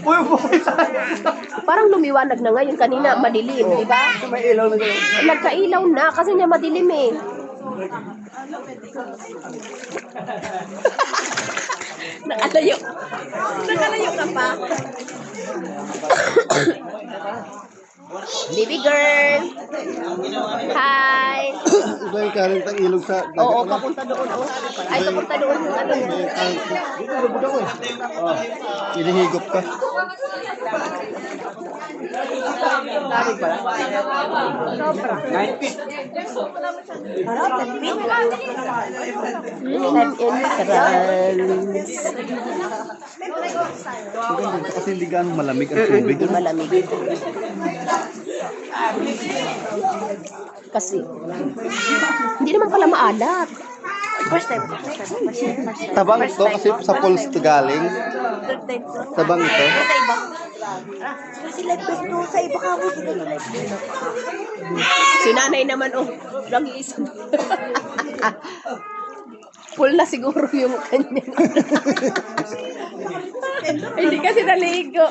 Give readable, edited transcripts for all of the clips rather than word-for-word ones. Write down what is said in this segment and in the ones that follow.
Uy, buhay tayo. Parang lumiwanag na ngayon. Kanina madilim, di ba? May ilaw na gano'n. Nagkailaw na kasi niya madilim eh. Nakalayo. Nakalayo ka pa. Baby girl. Hi. Iba yung karang tang ilog sa dagat. Oo, papunta doon. Oh. Ay, papunta doon yung ano. Dito, lubog ako eh. Oh, hinihigop ka. Dami pala. Sobra. 9 feet. Kasi hindi ganong malamig ang tubig. Hindi malamig. Kasi, hindi naman pala maalat. First time. Tabang ito kasi sa falls to galing. Tabang ito. Si nanay naman, oh, lang isa. Full na siguro yung kanya. Hindi kasi naligo.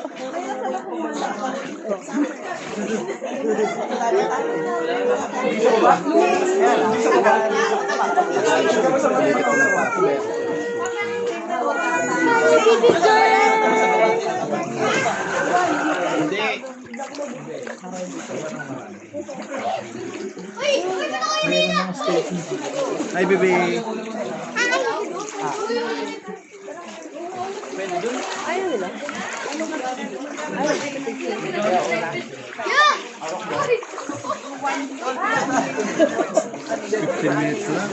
Hi, baby. Ayaw nila. Minutes lang.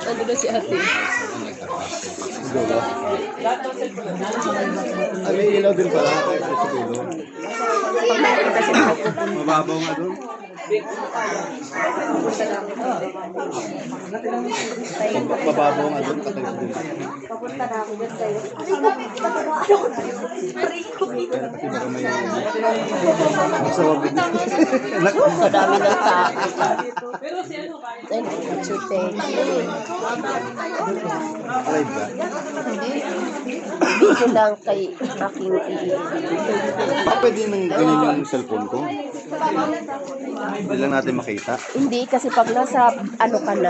Ando na si ate. Ay, may ilaw din pala. Kaya sa siguro. Mababaw nga doon. Mababaw nga doon. Katay sa doon. Papunta na ako dyan sa'yo. Kasi baka may sa wabig. Sa dami ng tao. Ay, shooting. Live ba? Video lang kay aking Pwede nang ganun yung cellphone ko. Hindi lang natin makita. Hindi, kasi pag nasa ano ka na,